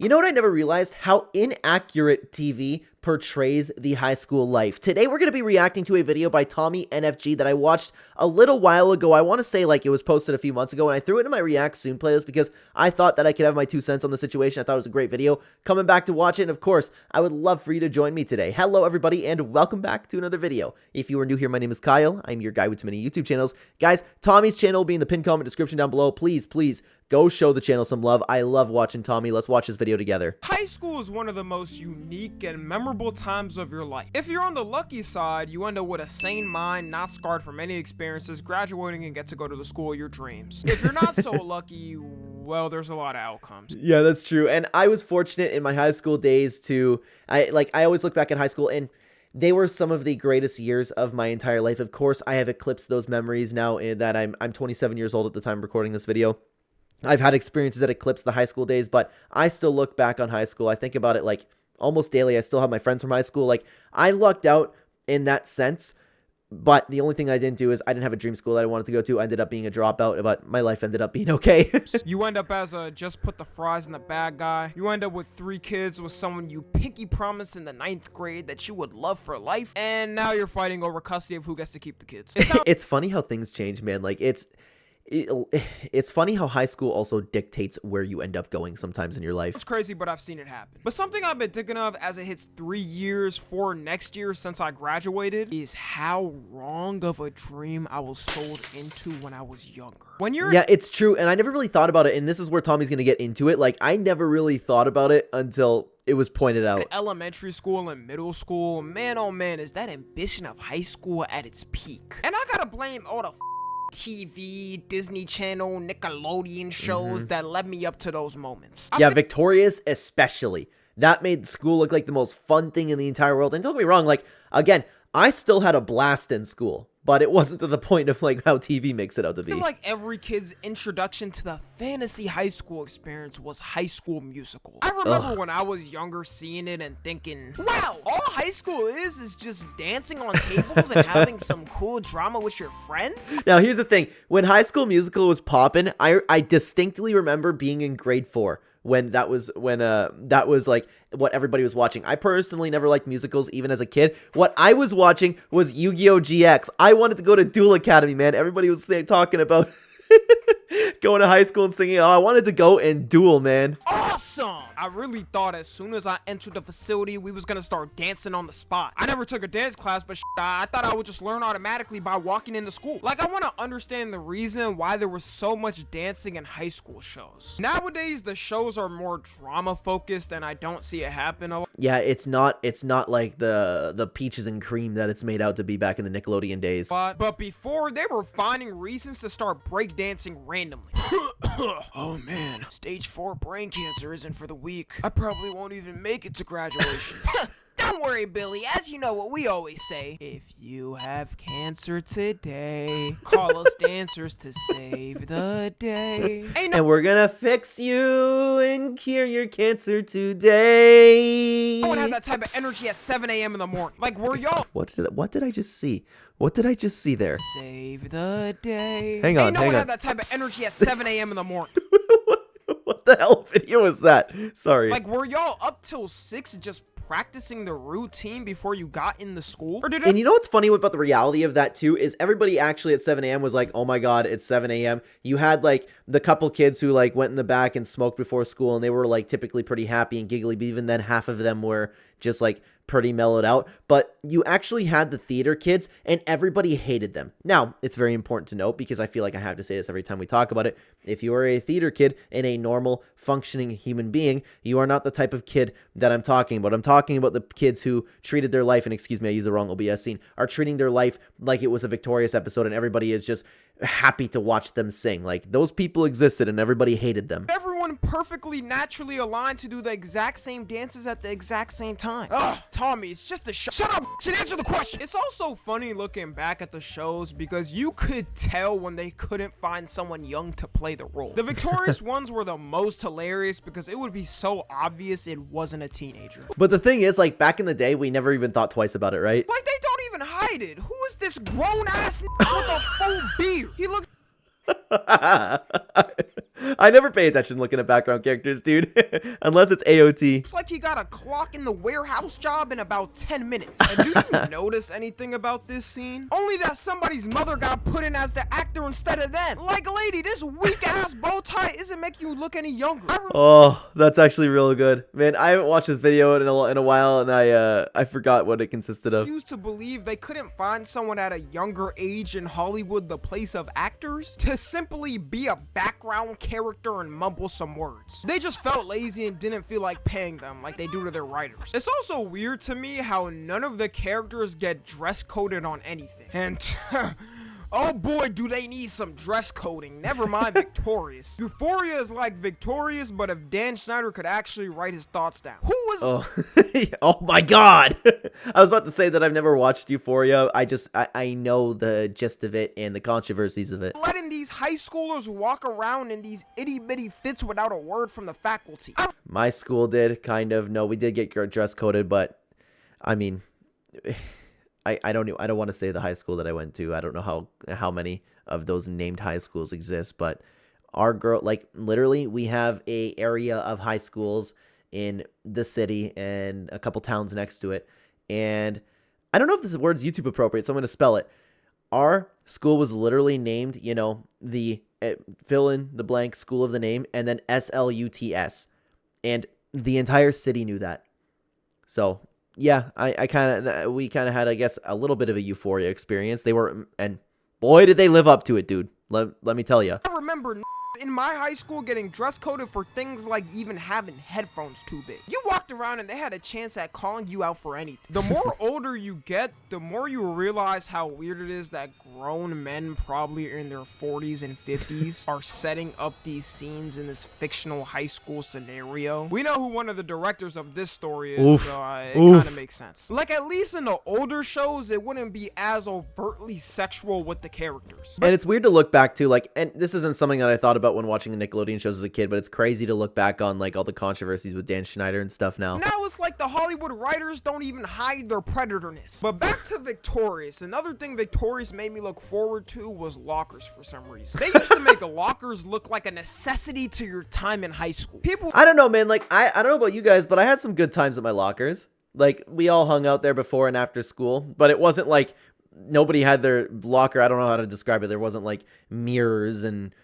You know what I never realized? How inaccurate TV portrays the high school life. Today we're going to be reacting to a video by TommyNFG that I watched a little while ago. I want to say like it was posted a few months ago, and I threw it in my React Soon playlist because I thought that I could have my 2 cents on the situation. I thought it was a great video. Coming back to watch it, and of course, I would love for you to join me today. Hello everybody, and welcome back to another video. If you are new here, my name is Kyle. I'm your guy with too many YouTube channels. Guys, Tommy's channel will be in the pinned comment description down below. Please, go show the channel some love. I love watching Tommy. Let's watch this video together. High school is one of the most unique and memorable times of your life. If you're on the lucky side, you end up with a sane mind, not scarred from any experiences, graduating and get to go to the school of your dreams. If you're not so lucky, well, there's a lot of outcomes. Yeah, that's true. And I was fortunate in my high school days to, I always look back at high school and they were some of the greatest years of my entire life. Of course, I have eclipsed those memories now that I'm 27 years old at the time of recording this video. I've had experiences that eclipse the high school days, but I still look back on high school. I think about it like almost daily. I still have my friends from high school. Like, I lucked out in that sense, but the only thing I didn't do is I didn't have a dream school that I wanted to go to. I ended up being a dropout, but my life ended up being okay. You end up as a just put the fries in the bag guy. You end up with 3 kids with someone you pinky promised in the 9th grade that you would love for life, and now you're fighting over custody of who gets to keep the kids. It's funny how things change, man. Like, it's funny how high school also dictates where you end up going sometimes in your life. It's crazy, but I've seen it happen. But something I've been thinking of as it hits 3 years for next year since I graduated is how wrong of a dream I was sold into when I was younger. Yeah, it's true, and I never really thought about it, and this is where Tommy's gonna get into it. Like, I never really thought about it until it was pointed out. Elementary school and middle school, man, oh man, is that ambition of high school at its peak. And I gotta blame all the TV, Disney Channel, Nickelodeon shows that led me up to those moments. Yeah, Victorious especially. That made school look like the most fun thing in the entire world. And don't get me wrong, like, again, I still had a blast in school, but it wasn't to the point of like how TV makes it out to be. I feel like every kid's introduction to the fantasy high school experience was High School Musical. I remember when I was younger seeing it and thinking, wow, all high school is just dancing on tables and having some cool drama with your friends. Now, here's the thing. When High School Musical was popping, I distinctly remember being in grade 4. When that was like what everybody was watching. I personally never liked musicals even as a kid. What I was watching was Yu-Gi-Oh! GX. I wanted to go to Duel Academy, man. Everybody was talking about going to high school and singing. Oh, I wanted to go and duel, man. Awesome! I really thought as soon as I entered the facility, we was gonna start dancing on the spot. I never took a dance class, but I thought I would just learn automatically by walking into school. Like, I want to understand the reason why there was so much dancing in high school shows. Nowadays, the shows are more drama focused, and I don't see it happen a lot. Yeah, it's not like the peaches and cream that it's made out to be back in the Nickelodeon days. But before, they were finding reasons to start breakdancing randomly. Oh man, stage 4 brain cancer isn't for the weak. I probably won't even make it to graduation. Don't worry, Billy. As you know what we always say, if you have cancer today, call us dancers to save the day. And we're gonna fix you and cure your cancer today. I don't have that type of energy at 7 a.m. in the morning. Like, were y'all? What did I just see? What did I just see there? Save the day. Hang on, no one had that type of energy at 7 a.m. in the morning. What the hell video is that? Sorry. Like, were y'all up till 6 just practicing the routine before you got in the school? And you know what's funny about the reality of that too is everybody actually at 7 a.m. was like, oh my god, it's 7 a.m. You had like the couple kids who like went in the back and smoked before school, and they were like typically pretty happy and giggly, but even then half of them were just like pretty mellowed out. But you actually had the theater kids, and everybody hated them. Now, it's very important to note, because I feel like I have to say this every time we talk about it. If you are a theater kid and a normal functioning human being, you are not the type of kid that I'm talking about. I'm talking about the kids who treated their life, and excuse me, I used the wrong OBS scene, are treating their life like it was a Victorious episode, and everybody is just happy to watch them sing. Like, those people existed and everybody hated them. Everyone perfectly naturally aligned to do the exact same dances at the exact same time. Ugh, Tommy, it's just a show. Shut up and answer the question. It's also funny looking back at the shows because you could tell when they couldn't find someone young to play the role. The Victorious ones were the most hilarious because it would be so obvious it wasn't a teenager. But the thing is, like, back in the day, we never even thought twice about it, right? Like, they don't even hide it. Who is this grown ass with a full beard? He looks I never pay attention looking at background characters, dude. Unless it's AOT. Looks like he got a clock in the warehouse job in about 10 minutes. And do you notice anything about this scene? Only that somebody's mother got put in as the actor instead of them. Like, lady, this weak-ass bow tie isn't making you look any younger. Oh, that's actually real good. Man, I haven't watched this video in a while, and I forgot what it consisted of. I used to believe they couldn't find someone at a younger age in Hollywood, the place of actors, to simply be a background character and mumble some words. They just felt lazy and didn't feel like paying them like they do to their writers. It's also weird to me how none of the characters get dress coded on anything. And oh boy, do they need some dress coding. Never mind Victorious. Euphoria is like Victorious, but if Dan Schneider could actually write his thoughts down. Who was... Oh, oh my god. I was about to say that I've never watched Euphoria. I know the gist of it and the controversies of it. Letting these high schoolers walk around in these itty-bitty fits without a word from the faculty. My school did, kind of. No, we did get dress coded, but I mean... I don't want to say the high school that I went to. I don't know how many of those named high schools exist, but our girl, like, literally we have a area of high schools in the city and a couple towns next to it. And I don't know if this word's YouTube appropriate, so I'm going to spell it. Our school was literally named, you know, the fill in the blank school of the name and then SLUTS. And the entire city knew that. So yeah, we kind of had, I guess, a little bit of a Euphoria experience. They were, and boy, did they live up to it, dude. Let me tell you. I remember in my high school getting dress coded for things like even having headphones too big. You walked around and they had a chance at calling you out for anything. The more older you get, the more you realize how weird it is that grown men probably in their 40s and 50s are setting up these scenes in this fictional high school scenario. We know who one of the directors of this story is, so it kind of makes sense. Like, at least in the older shows, it wouldn't be as overtly sexual with the characters. And it's weird to look back to, like, and this isn't something that I thought about when watching the Nickelodeon shows as a kid, but it's crazy to look back on, like, all the controversies with Dan Schneider and stuff now. Now it's like the Hollywood writers don't even hide their predatorness. But back to Victorious. Another thing Victorious made me look forward to was lockers for some reason. They used to make lockers look like a necessity to your time in high school. People... I don't know, man. Like, I don't know about you guys, but I had some good times at my lockers. Like, we all hung out there before and after school, but it wasn't like nobody had their locker. I don't know how to describe it. There wasn't like mirrors and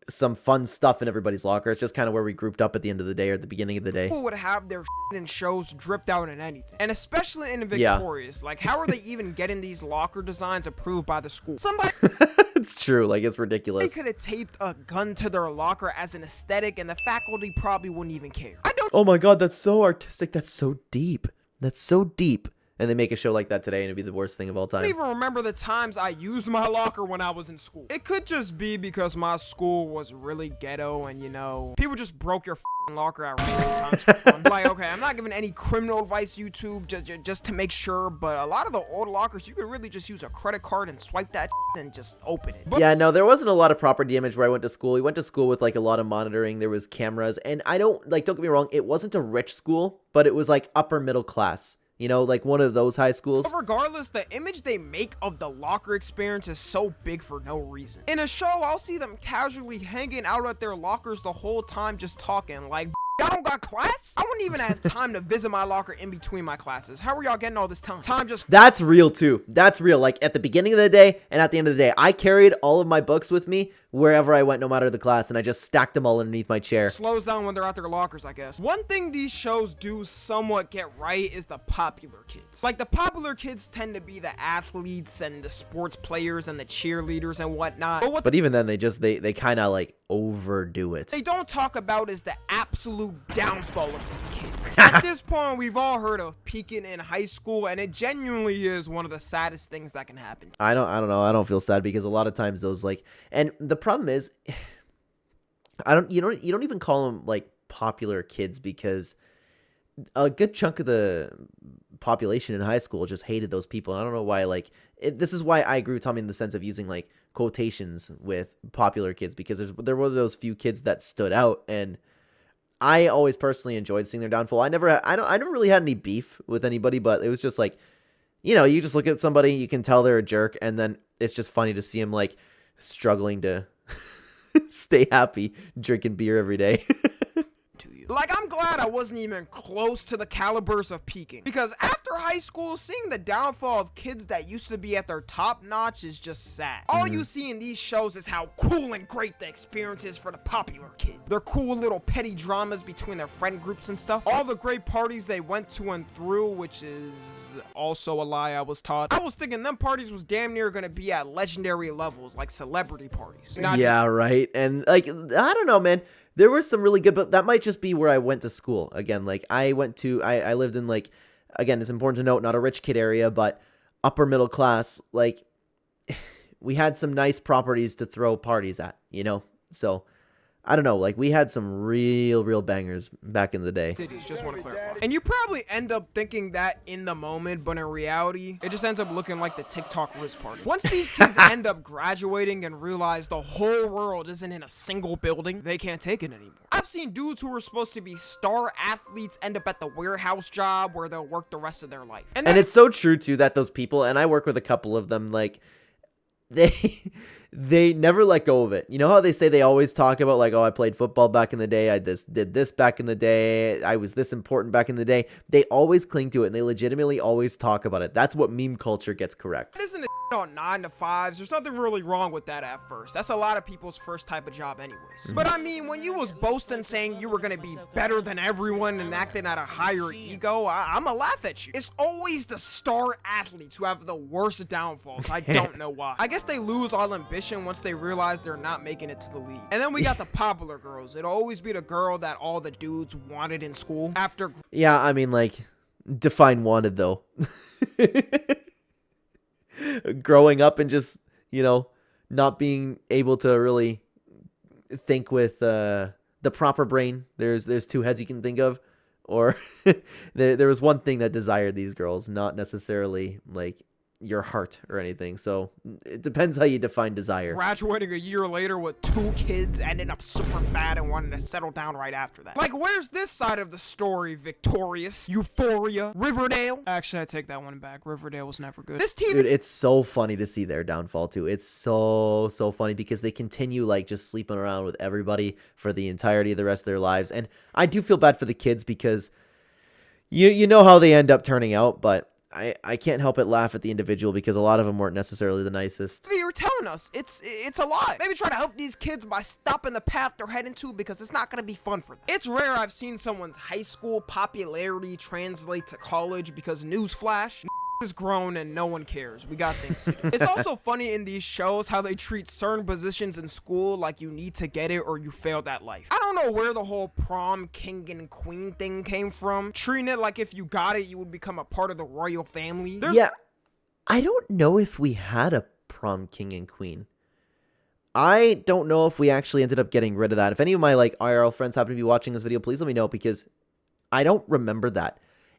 some fun stuff in everybody's locker. It's just kind of where we grouped up at the end of the day or at the beginning of the day. People would have their in shows dripped out in anything. And especially in Victorious. Yeah. Like, how are they even getting these locker designs approved by the school? Somebody... It's true. Like, it's ridiculous. They could have taped a gun to their locker as an aesthetic and the faculty probably wouldn't even care. I don't... Oh my god, that's so artistic. That's so deep. That's so deep. And they make a show like that today and it'd be the worst thing of all time. I don't even remember the times I used my locker when I was in school. It could just be because my school was really ghetto and, you know, people just broke your locker at random times for fun. Like, okay, I'm not giving any criminal advice, YouTube, just to make sure, but a lot of the old lockers, you could really just use a credit card and swipe that and just open it. But yeah, no, there wasn't a lot of property damage where I went to school. We went to school with, like, a lot of monitoring. There was cameras, and don't get me wrong, it wasn't a rich school, but it was, like, upper middle class. You know, like one of those high schools. But regardless, the image they make of the locker experience is so big for no reason. In a show, I'll see them casually hanging out at their lockers the whole time just talking. Like, y'all don't got class? I wouldn't even have time to visit my locker in between my classes. How are y'all getting all this time? That's real too. That's real. Like, at the beginning of the day and at the end of the day, I carried all of my books with me wherever I went, no matter the class, and I just stacked them all underneath my chair. Slows down when they're at their lockers, I guess. One thing these shows do somewhat get right is the popular kids. Like, the popular kids tend to be the athletes and the sports players and the cheerleaders and whatnot. But even then, they kind of, like, overdo it. They don't talk about is the absolute downfall of these kids. At this point, we've all heard of peaking in high school, and it genuinely is one of the saddest things that can happen. I don't know. I don't feel sad because a lot of times those, like, and the problem is, you don't even call them, like, popular kids, because a good chunk of the population in high school just hated those people. And I don't know why. Like, this is why I agree with Tommy in the sense of using, like, quotations with popular kids, because there were those few kids that stood out, and I always personally enjoyed seeing their downfall. I never really had any beef with anybody, but it was just like, you know, you just look at somebody, you can tell they're a jerk, and then it's just funny to see him, like, struggling to stay happy drinking beer every day. To you. Like, I'm glad I wasn't even close to the calibers of peaking, because after high school, seeing the downfall of kids that used to be at their top notch is just sad. All you see in these shows is how cool and great the experience is for the popular kid. Their cool little petty dramas between their friend groups and stuff. All the great parties they went to and through, which is also a lie I was taught. I was thinking them parties was damn near gonna be at legendary levels, like celebrity parties. Yeah, right. And like, I don't know, man. There were some really good, but that might just be where I went to school. Again, like I lived in like, again, it's important to note, not a rich kid area, but upper middle class. Like we had some nice properties to throw parties at, you know? So I don't know, like we had some real bangers back in the day. Just want to clarify. And you probably end up thinking that in the moment, but in reality, it just ends up looking like the TikTok Riz party. Once these kids end up graduating and realize the whole world isn't in a single building, they can't take it anymore. I've seen dudes who were supposed to be star athletes end up at the warehouse job where they'll work the rest of their life. And it's so true too that those people, and I work with a couple of them, like they never let go of it. You know how they say they always talk about like, oh, I played football back in the day, I did this back in the day, I was this important back in the day. They always cling to it, and they legitimately always talk about it. That's what meme culture gets correct. Isn't it on 9 to 5s? There's nothing really wrong with that at first. That's a lot of people's first type of job anyways. But I mean, when you was boasting saying you were gonna be better than everyone and acting at a higher ego, I'ma laugh at you. It's always the star athletes who have the worst downfalls. I don't know why. I guess they lose all ambition once they realize they're not making it to the league. And then we got the popular girls. It'll always be the girl that all the dudes wanted in school after. Yeah, I mean, like, define wanted though. Growing up and just, you know, not being able to really think with the proper brain. There's two heads you can think of, or there was one thing that desired these girls, not necessarily like your heart or anything. So it depends how you define desire. Graduating a year later with 2 kids, ending up super fat and wanting to settle down right after that. Like, where's this side of the story? Victorious, Euphoria, Riverdale. Actually, I take that one back. Riverdale was never good. This TV, dude, it's so funny to see their downfall too. It's so funny because they continue like just sleeping around with everybody for the entirety of the rest of their lives. And I do feel bad for the kids because you know how they end up turning out, but I can't help but laugh at the individual because a lot of them weren't necessarily the nicest. You're telling us it's a lie. Maybe try to help these kids by stopping the path they're heading to, because it's not going to be fun for them. It's rare I've seen someone's high school popularity translate to college because newsflash, is grown and no one cares. We got things to do. It's also funny in these shows how they treat certain positions in school like you need to get it or you failed at life. I don't know where the whole prom king and queen thing came from. Treating it like if you got it, you would become a part of the royal family. Yeah, I don't know if we had a prom king and queen. I don't know if we actually ended up getting rid of that. If any of my like IRL friends happen to be watching this video, please let me know, because I don't remember that.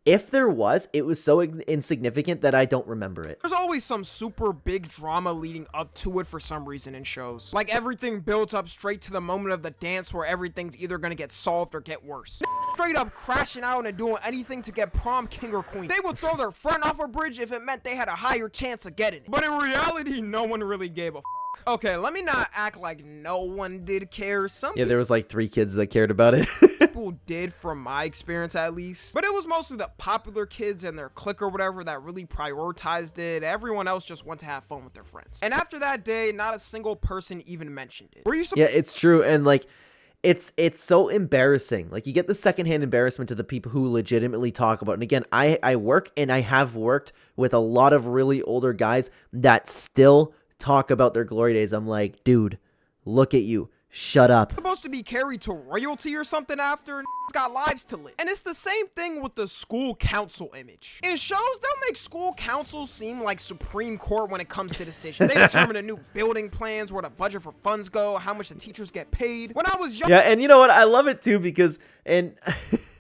If there was, it was so insignificant that I don't remember it. There's always some super big drama leading up to it for some reason in shows. Like everything builds up straight to the moment of the dance where everything's either gonna get solved or get worse. Straight up crashing out and doing anything to get prom king or queen. They would throw their friend off a bridge if it meant they had a higher chance of getting it. But in reality, no one really gave a f. Okay, let me not act like no one did care. Yeah, there was like 3 kids that cared about it. People did, from my experience at least. But it was mostly the popular kids and their clique or whatever that really prioritized it. Everyone else just went to have fun with their friends. And after that day, not a single person even mentioned it. Were you Yeah, it's true. And like, it's so embarrassing. Like, you get the secondhand embarrassment to the people who legitimately talk about it. And again, I work and I have worked with a lot of really older guys that still talk about their glory days. I'm like, dude, look at you. Shut up. Supposed to be carried to royalty or something after, and it's got lives to live. And it's the same thing with the school council image. In shows, they'll make school councils seem like Supreme Court when it comes to decisions. They determine the new building plans, where the budget for funds go, how much the teachers get paid. When I was young— yeah, and you know what? I love it too because, and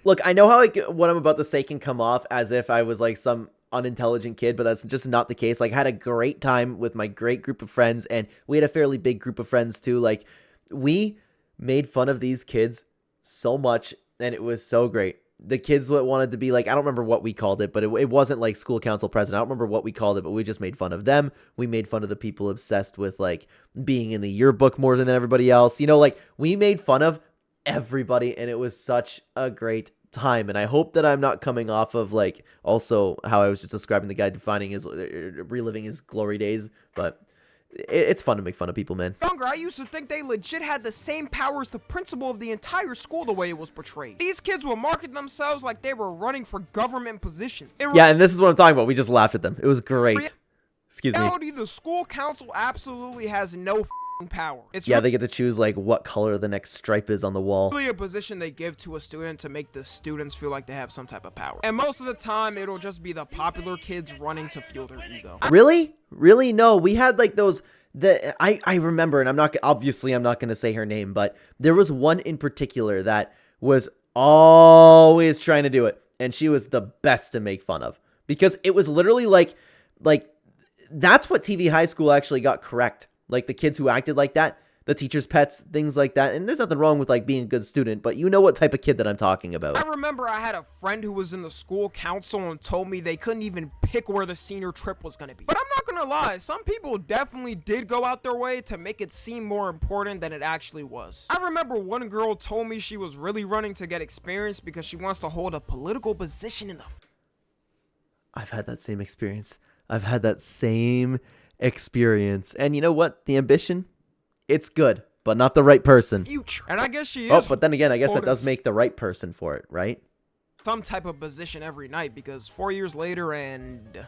look, I know how what I'm about to say can come off as if I was like some unintelligent kid, but that's just not the case. Like, I had a great time with my great group of friends, and we had a fairly big group of friends too. Like, we made fun of these kids so much, and it was so great. the kids wanted to be like, I don't remember what we called it, but it wasn't like school council president. I don't remember what we called it, but we just made fun of them. We made fun of the people obsessed with like being in the yearbook more than everybody else. You know, like we made fun of everybody, and it was such a great time. And I hope that I'm not coming off of like also how I was just describing the guy defining his reliving his glory days, but it's fun to make fun of people, man. Younger, I used to think they legit had the same power as the principal of the entire school the way it was portrayed. These kids would market themselves like they were running for government positions. Yeah, and this is what I'm talking about. We just laughed at them. It was great. Excuse me. reality, the school council absolutely has no power. It's they get to choose like what color the next stripe is on the wall. really a position they give to a student to make the students feel like they have some type of power. And most of the time, it'll just be the popular kids running to fuel their ego. Really? No, we had like those. I remember, and I'm not going to say her name, but there was one in particular that was always trying to do it, and she was the best to make fun of because it was literally like that's what TV high school actually got correct. Like the kids who acted like that, the teachers' pets, things like that. And there's nothing wrong with like being a good student, but you know what type of kid that I'm talking about. I remember I had a friend who was in the school council and told me they couldn't even pick where the senior trip was going to be. But I'm not going to lie, some people definitely did go out their way to make it seem more important than it actually was. I remember one girl told me she was really running to get experience because she wants to hold a political position in the... I've had that same experience. And you know what? The ambition, it's good, but not the right person. future. And I guess she is... Oh, but then again, I guess that does make the right person for it, right? some type of position every night because 4 years later and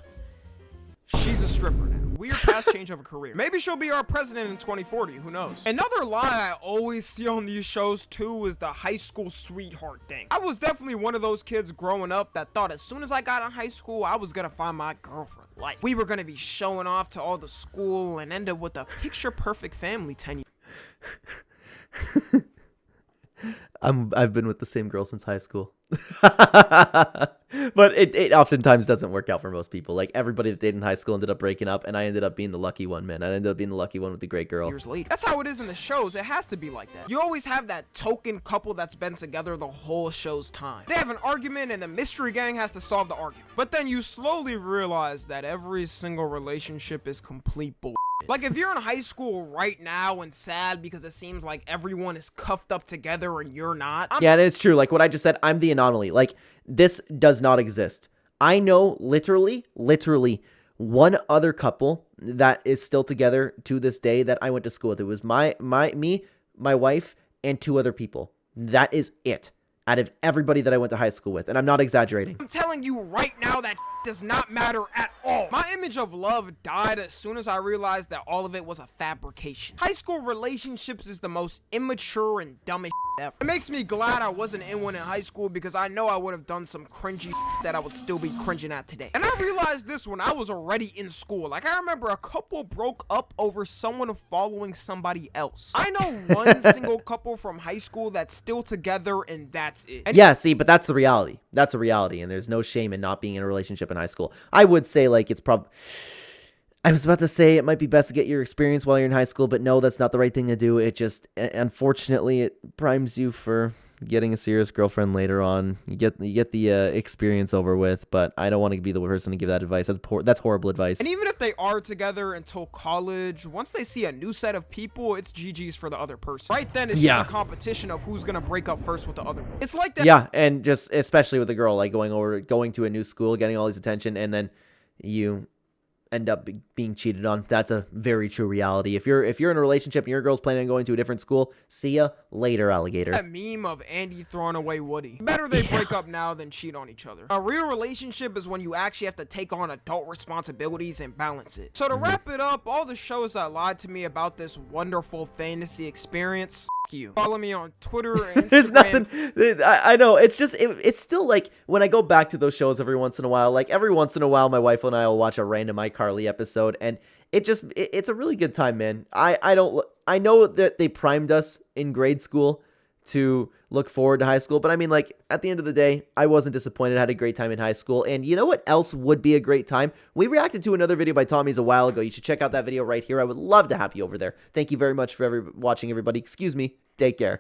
she's a stripper now. Weird path change of a career. Maybe she'll be our president in 2040. Who knows? Another lie I always see on these shows too is the high school sweetheart thing. I was definitely one of those kids growing up that thought as soon as I got in high school, I was gonna find my girlfriend. Like we were gonna be showing off to all the school and end up with a picture perfect family 10 years. I've been with the same girl since high school. But it oftentimes doesn't work out for most people. Like everybody that dated in high school ended up breaking up, and I ended up being the lucky one, man. I ended up being the lucky one with the great girl. Years later. That's how it is in the shows. It has to be like that. You always have that token couple that's been together the whole show's time. They have an argument and the mystery gang has to solve the argument. But then you slowly realize that every single relationship is complete bull. Like if you're in high school right now and sad because it seems like everyone is cuffed up together and you're not. Yeah, and it's true. Like what I just said, I'm the anomaly. Like this does not exist. I know literally one other couple that is still together to this day that I went to school with. It was me, my wife, and two other people. That is it. Out of everybody that I went to high school with. And I'm not exaggerating. I'm telling you right now that does not matter at all. My image of love died as soon as I realized that all of it was a fabrication. High school relationships is the most immature and dumbest ever. It makes me glad I wasn't in one in high school because I know I would have done some cringy that I would still be cringing at today. And I realized this when I was already in school. Like I remember a couple broke up over someone following somebody else. I know one single couple from high school that's still together and that's it. And yeah, see, but that's the reality. That's a reality, and there's no shame in not being in a relationship in high school. I would say, like, it's probably... I was about to say it might be best to get your experience while you're in high school, but no, that's not the right thing to do. It just, unfortunately, it primes you for getting a serious girlfriend later on. You get the experience over with, but I don't want to be the person to give that advice. That's horrible advice. And even if they are together until college, once they see a new set of people, it's GG's for the other person. Right then, it's just a competition of who's gonna break up first with the other one. It's like that. Yeah, and just especially with the girl, like going to a new school, getting all this attention, and then you end up being cheated on. That's a very true reality. If you're in a relationship and your girl's planning on going to a different school, see ya later, alligator. That meme of Andy throwing away Woody. Better they break up now than cheat on each other. A real relationship is when you actually have to take on adult responsibilities and balance it. So to wrap it up, all the shows that lied to me about this wonderful fantasy experience, you. Follow me on Twitter and Instagram. There's nothing. I know. It's just, it's still like when I go back to those shows every once in a while, like every once in a while, my wife and I will watch a random iCarly episode, and it's a really good time, man. I know that they primed us in grade school to look forward to high school, but I mean, like, at the end of the day, I wasn't disappointed. I had a great time in high school, and you know what else would be a great time? We reacted to another video by Tommy's a while ago. You should check out that video right here. I would love to have you over there. Thank you very much for watching, everybody. Excuse me. Take care.